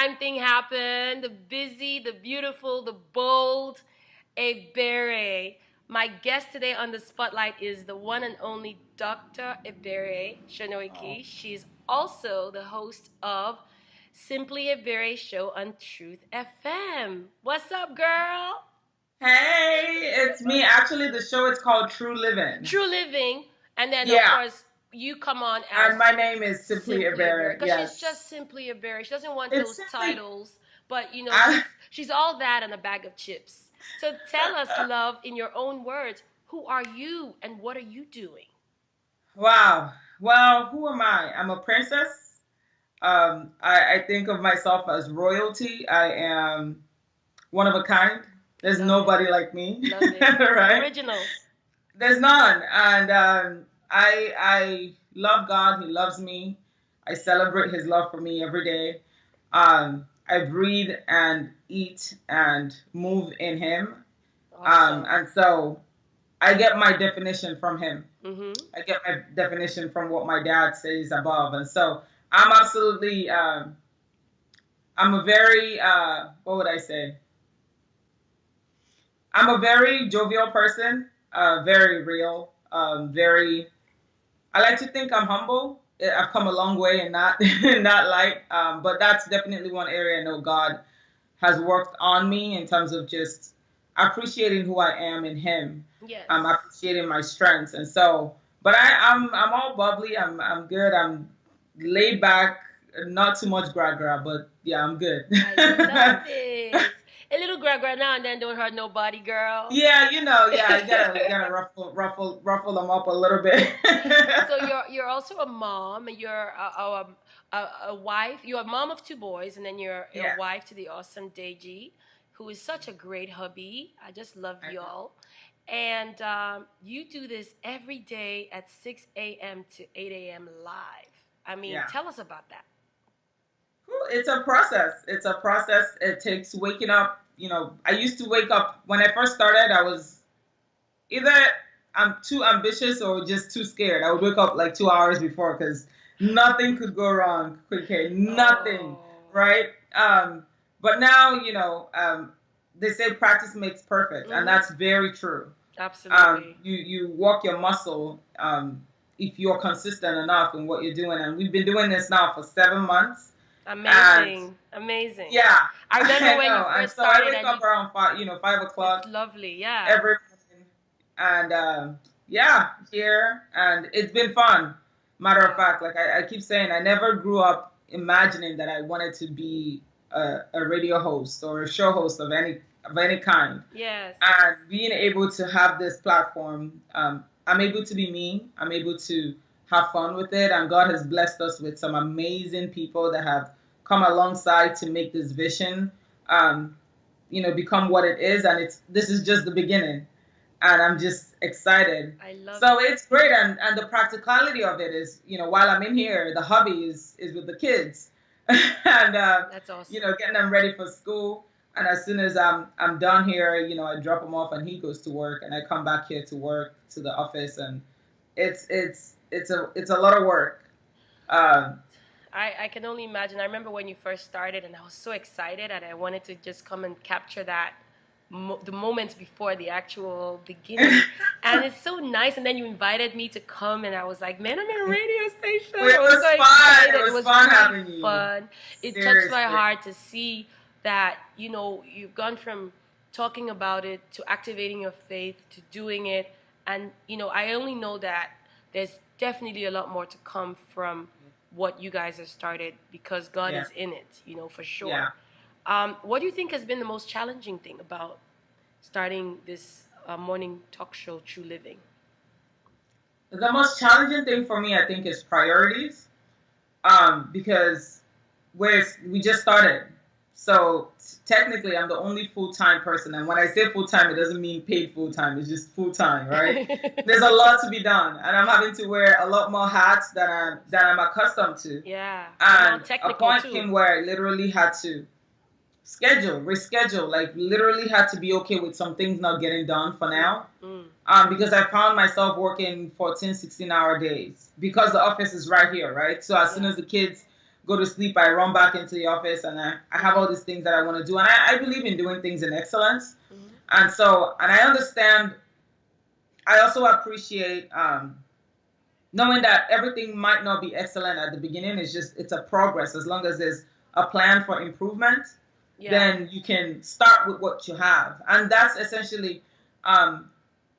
time thing happened. The busy, the beautiful, the bold Ebere. My guest today on the spotlight is the one and only Dr. Ebere Oh. Sonoiki. She's also the host of Simpli Ebere show on Truth FM. What's up, girl? Hey, it's me. Actually, the show is called True Living. True Living, and then of Yeah, course you come on as and my name is Simpli Simply a Berry Ebere. because she's just Yes, simply a berry. She doesn't want it's those simply. titles, but you know I, she's all that and a bag of chips. So tell us, love, in your own words, who are you and what are you doing? wow. Well, who am I? I'm a princess. I think of myself as royalty. I am one of a kind. There's Love it, nobody like me, love it. right? Original. There's none, and I love God. He loves me. I celebrate His love for me every day. I breathe and eat and move in Him, Awesome. and so I get my definition from Him. Mm-hmm. I get my definition from what my dad says above, and so I'm absolutely. I'm a very what would I say? I'm a very jovial person, very real, very. I like to think I'm humble. I've come a long way in that in that light, but that's definitely one area I know God has worked on me in terms of just appreciating who I am in Him, Yes. appreciating my strengths, and so. But I'm all bubbly. I'm good. I'm laid back. Not too much gra gra, but yeah, I'm good. I love it. A little gra now and then don't hurt nobody, girl. Yeah, yeah, you gotta ruffle them up a little bit. So you're also a mom. You're a wife. You're a mom of two boys, and then you're a Yeah, wife to the awesome Deji, who is such a great hubby. I just love I know. y'all. And you do this every day at 6 a.m. to 8 a.m. live. I mean, Yeah. tell us about that. Well, it's a process. It's a process. It takes waking up. I used to wake up when I first started. I was either I'm too ambitious or just too scared. I would wake up like 2 hours before because nothing could go wrong. Quickly, nothing, Oh. right? But now, they say practice makes perfect, and Mhm. that's very true. Absolutely. You work your muscle if you're consistent enough in what you're doing, and we've been doing this now for 7 months, and Amazing. Amazing. yeah, I remember I when you know. And first so I started wake and up you around 5 it's o'clock lovely, yeah. every morning, and yeah, here, and it's been fun. Matter of Wow. fact, like I keep saying, I never grew up imagining that I wanted to be a radio host or a show host of any kind, Yes. and being able to have this platform, I'm able to be me. I'm able to have fun with it, and God has blessed us with some amazing people that have come alongside to make this vision, um, become what it is. And this is just the beginning, and I'm just excited. I love So it. it's great, and the practicality of it is, while I'm in here, the hobby is with the kids, and That's awesome. getting them ready for school. And as soon as I'm done here, I drop him off, and he goes to work, and I come back here to work to the office, and it's a lot of work. Um, I can only imagine. I remember when you first started, and I was so excited, and I wanted to just come and capture that the moments before the actual beginning. And it's so nice. And then you invited me to come, and I was like, man, I'm in a radio station. I it was was so fun. excited. It It was was fun really having you. fun. It touched my Seriously. heart to see that, you've gone from talking about it to activating your faith to doing it. And, I only know that there's definitely a lot more to come from what you guys have started because God Yeah. is in it, for Yeah. sure. What do you think has been the most challenging thing about starting this morning talk show, True Living? The most challenging thing for me, I think, is priorities. Because we just started. So technically, I'm the only full time person. And when I say full time, it doesn't mean paid full time. It's just full time, right? There's a lot to be done, and I'm having to wear a lot more hats than I'm accustomed to. Yeah, And a non-technical point too. came where I literally had to reschedule, like literally had to be okay with some things not getting done for now. Mm. Because I found myself working 14, 16-hour days because the office is right here, right? So as soon Yeah. as the kids go to sleep, I run back into the office, and I have all these things that I want to do. And I believe in doing things in excellence. Mm-hmm. And so, and I understand, I also appreciate knowing that everything might not be excellent at the beginning. It's a progress. As long as there's a plan for improvement, then you can start with what you have. And that's essentially um,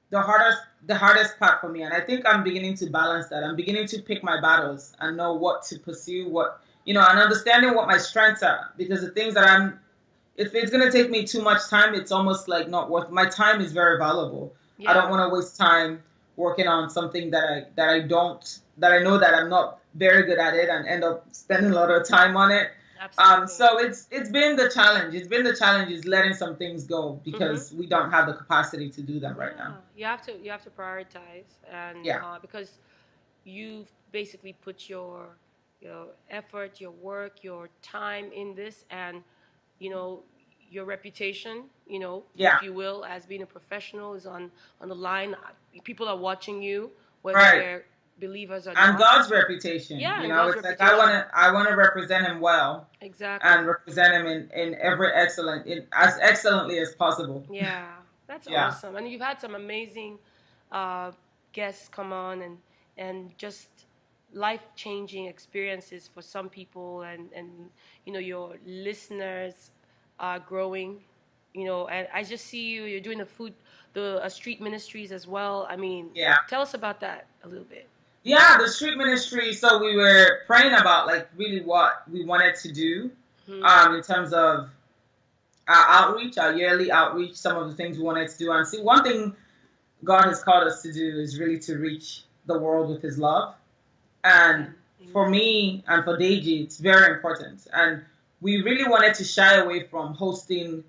the hardest part for me. And I think I'm beginning to balance that. I'm beginning to pick my battles and know what to pursue, and understanding what my strengths are. Because the things that if it's going to take me too much time, it's almost like not worth. My time is very valuable. I don't want to waste time working on something that I know that I'm not very good at it, and end up spending a lot of time on it. Absolutely. So it's been the challenge. It's been the challenge is letting some things go because we don't have the capacity to do them right now. You have to prioritize, and because you've basically put your effort, your work, your time in this, and your reputation, if you will, as being a professional is on the line. People are watching you, whether they're believers or not. And God's reputation. Yeah, it's like I want to represent him well. Exactly. And represent him in every as excellently as possible. Yeah, that's awesome. And you've had some amazing guests come on and just life-changing experiences for some people, and your listeners are growing, and I just see you're doing the street ministries as well. I mean, tell us about that a little bit. Yeah, the street ministry. So we were praying about like really what we wanted to do in terms of our outreach, our yearly outreach, some of the things we wanted to do. And see, one thing God has called us to do is really to reach the world with his love. And for me and for Deji, it's very important. And we really wanted to shy away from hosting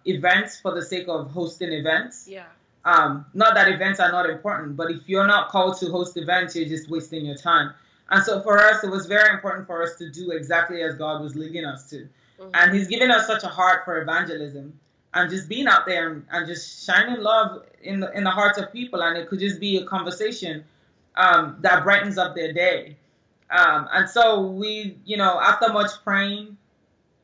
events for the sake of hosting events. Yeah. Not that events are not important, but if you're not called to host events, you're just wasting your time. And so for us, it was very important for us to do exactly as God was leading us to. And he's given us such a heart for evangelism and just being out there and just shining love in the hearts of people. And it could just be a conversation that brightens up their day. And so we, after much praying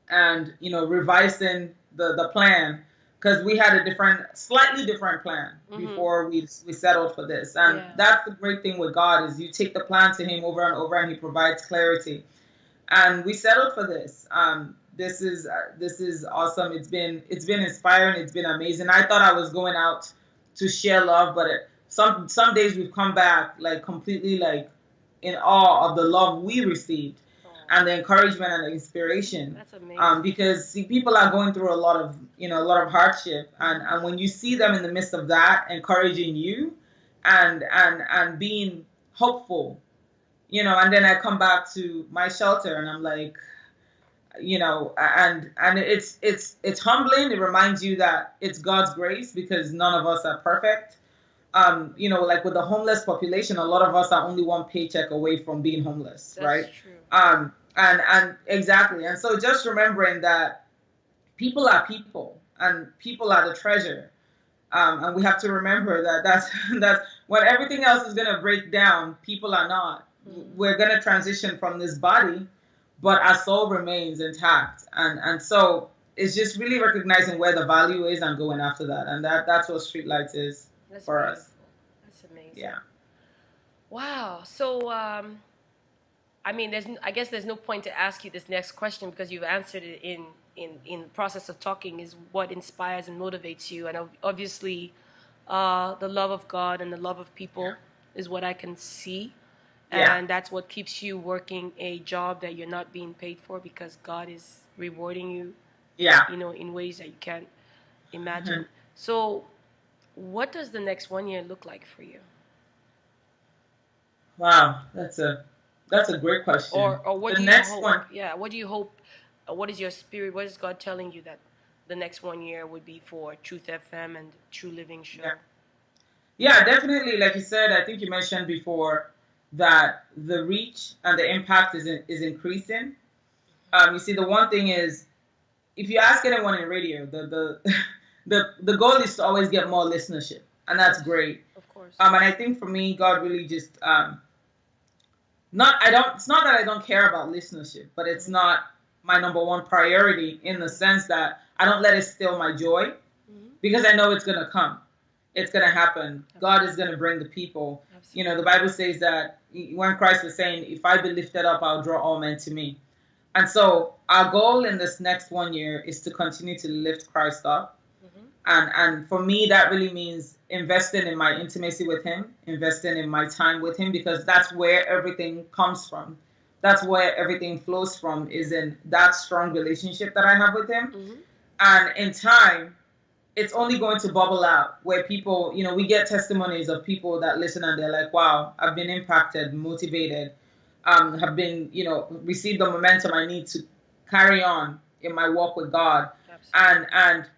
and, revising the plan, because we had a slightly different plan before we settled for this. And that's the great thing with God is you take the plan to him over and over and he provides clarity. And we settled for this. This is awesome. It's been inspiring. It's been amazing. I thought I was going out to share love, but some days we've come back like completely like in awe of the love we received. And the encouragement and the inspiration. That's amazing. Because people are going through a lot of hardship, and when you see them in the midst of that, encouraging you, and being hopeful, and then I come back to my shelter and I'm like, and it's humbling. It reminds you that it's God's grace because none of us are perfect. Like with the homeless population, a lot of us are only one paycheck away from being homeless. That's right? True. And exactly. And so just remembering that people are people and people are the treasure. And we have to remember that that's when everything else is going to break down, people are not. We're going to transition from this body, but our soul remains intact. And so it's just really recognizing where the value is and going after that. And that's what Streetlights is for us. That's amazing. Yeah. Wow. So, I mean, I guess there's no point to ask you this next question because you've answered it in the process of talking is what inspires and motivates you. And obviously, the love of God and the love of people is what I can see. And that's what keeps you working a job that you're not being paid for because God is rewarding you, in ways that you can't imagine. So what does the next 1 year look like for you? Wow, that's a great question. Or what do you hope? Yeah, what do you hope? What is your spirit? What is God telling you that the next 1 year would be for Truth FM and True Living Show? Yeah, definitely. Like you said, I think you mentioned before that the reach and the impact is increasing. You see, the one thing is, if you ask anyone in radio, the goal is to always get more listenership, and that's great. Of course. And I think for me, God really just it's not that I don't care about listenership, but it's Mm-hmm. not my number one priority in the sense that I don't let it steal my joy Mm-hmm. because I know it's going to come. It's going to happen. God is Absolutely. going to bring the people. You know, the Absolutely. Bible says that when Christ was saying, if I be lifted up, I'll draw all men to me. And so our goal in this next 1 year is to continue to lift Christ up. Mm-hmm. And for me, that really means investing in my intimacy with Him, investing in my time with Him, because that's where everything comes from. That's where everything flows from, is in that strong relationship that I have with Him. Mm-hmm. And in time, it's only going to bubble out where people, we get testimonies of people that listen and they're like, wow, I've been impacted, motivated, have been, received the momentum I need to carry on in my walk with God. Absolutely.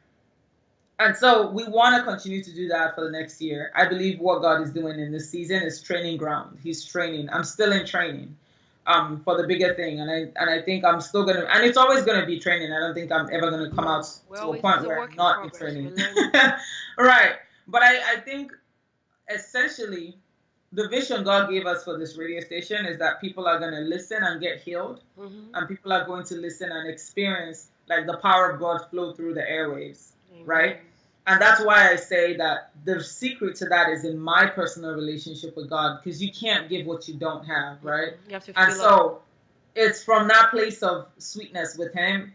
And so we want to continue to do that for the next year. I believe what God is doing in this season is training ground. He's training. I'm still in training for the bigger thing. And I think I'm still gonna, and it's always gonna be training. I don't think I'm ever gonna come out No, we're to a always, it's point a where I'm work in not in progress. We're training. learning. Right. But I think essentially the vision God gave us for this radio station is that people are going to listen and get healed, Mm-hmm. and people are going to listen and experience like the power of God flow through the airwaves, right? Amen. And that's why I say that the secret to that is in my personal relationship with God, because you can't give what you don't have, right? Mm-hmm. You have to And fill up. so it's from that place of sweetness with Him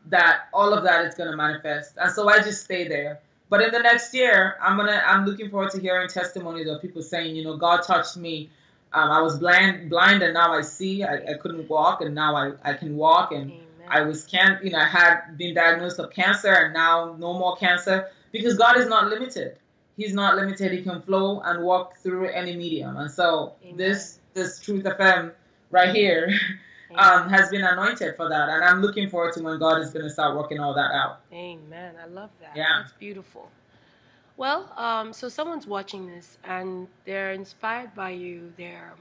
that all of that is going to manifest. And so I just stay there. But in the next year, I'm looking forward to hearing testimonies of people saying, God touched me. I was blind, and now I see. I couldn't walk, and now I can walk. And I Amen. was I had been diagnosed with cancer, and now no more cancer, because God is not limited. He's not limited. He can flow and walk through any medium. And so Amen. this Truth FM right here Amen. has been anointed for that, and I'm looking forward to when God is going to start working all that out. Amen. I love that. Yeah. That's beautiful. Well, so someone's watching this and they're inspired by you. They're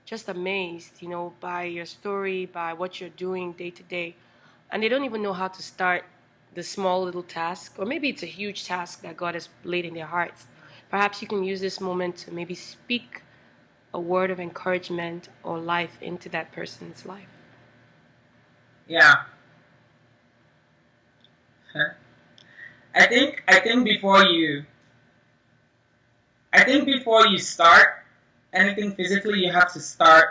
just amazed, by your story, by what you're doing day to day, and they don't even know how to start the small little task, or maybe it's a huge task that God has laid in their hearts. Perhaps you can use this moment to maybe speak a word of encouragement or life into that person's life. Yeah. I think before you start anything physically, you have to start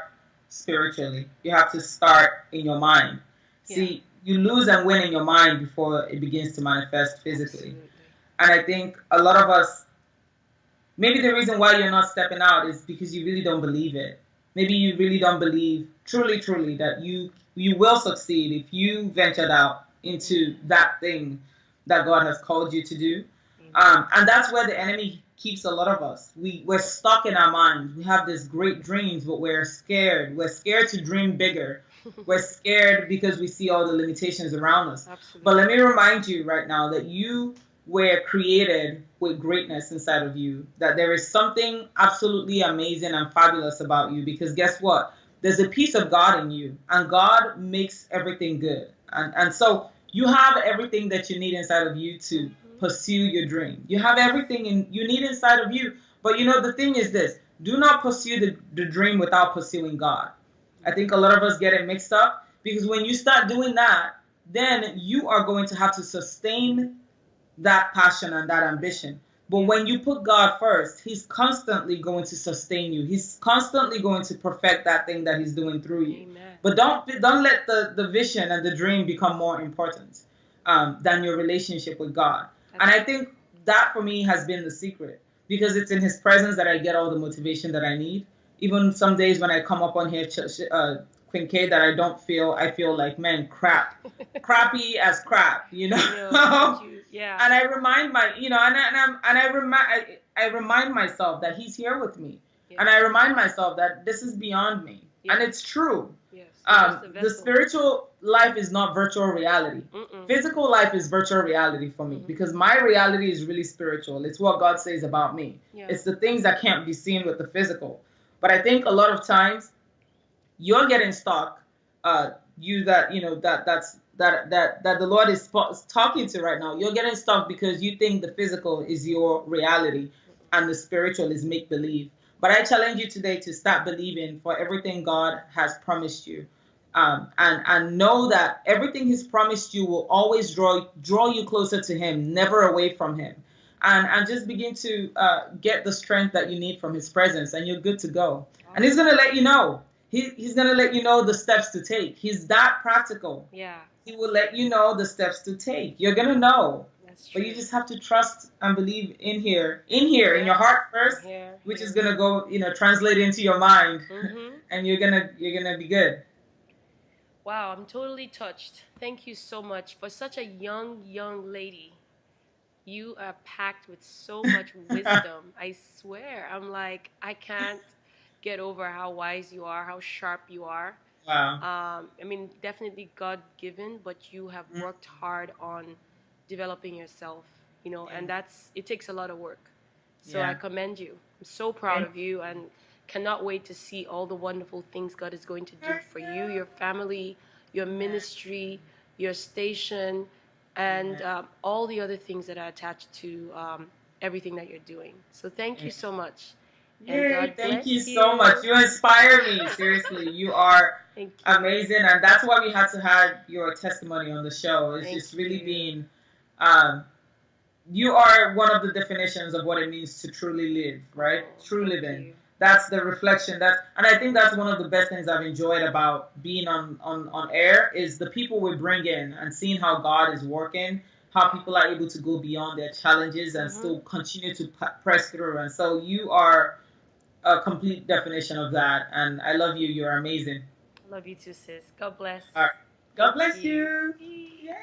spiritually. You have to start in your mind. Yeah, See, you lose and win in your mind before it begins to manifest physically. absolutely. And I think a lot of us, maybe the reason why you're not stepping out is because you really don't believe it. Maybe you really don't believe truly, truly that you will succeed if you ventured out into Amen. that thing that God has called you to do. Amen. And that's where the enemy keeps a lot of us. We're stuck in our minds. We have these great dreams, but we're scared. We're scared to dream bigger. We're scared because we see all the limitations around us. But Absolutely. let me remind you right now that you were created with greatness inside of you, that there is something absolutely amazing and fabulous about you, because guess what? There's a piece of God in you, and God makes everything good. And so you have everything that you need inside of you to Mm-hmm. pursue your dream. You have everything you need inside of you. But the thing is this: do not pursue the dream without pursuing God. I think a lot of us get it mixed up, because when you start doing that, then you are going to have to sustain that passion and that ambition. But Yeah. when you put God first, He's constantly going to sustain you. He's constantly going to perfect that thing that He's doing through you. Amen. But don't let the vision and the dream become more important than your relationship with God. And That's I think that for me has been the secret, because it's in His presence that I get all the motivation that I need. Even some days when I come up on here, Queenkay, that I feel like, man, crappy as crap, I know, but yeah. And I remind my, I remind myself that He's here with me, Yes. and I remind myself that this is beyond me, and Yes. it's true. Yes. You're just a The vessel. spiritual life is not virtual reality. Mm-mm. Physical life is virtual reality for me, Mm-hmm. because my reality is really spiritual. It's what God says about me. Yeah. It's the things that can't be seen with the physical. But I think a lot of times you're getting stuck. You that you know that the Lord is talking to right now. You're getting stuck because you think the physical is your reality and the spiritual is make believe. But I challenge you today to start believing for everything God has promised you. And know that everything He's promised you will always draw you closer to Him, never away from Him. And just begin to get the strength that you need from His presence, and you're good to go. And He's going to let you know. He's going to let you know the steps to take. He's that practical. Yeah. He will let you know the steps to take. You're going to know. That's true. But you just have to trust and believe in your heart first, which is going to go, translate into your mind. And you're going to be good. Wow, I'm totally touched. Thank you so much. For such a young lady, you are packed with so much wisdom. I swear. I'm like, I can't get over how wise you are, how sharp you are. Wow. I mean, definitely God given, but you have worked hard on developing yourself, and it takes a lot of work. So I commend you. I'm so proud of you and cannot wait to see all the wonderful things God is going to do for you, your family, your ministry, your station, and all the other things that are attached to everything that you're doing. So thank you so much. And God thank you so much. You inspire me. Seriously, you are amazing, and that's why we had to have your testimony on the show. It's just really been. You are one of the definitions of what it means to truly live, right? True living. That's the reflection. And I think that's one of the best things I've enjoyed about being on air is the people we bring in and seeing how God is working, how people are able to go beyond their challenges and still continue to press through. And so you are a complete definition of that. And I love you. You're amazing. Love you too, sis. God bless. All right. God bless you. Yay.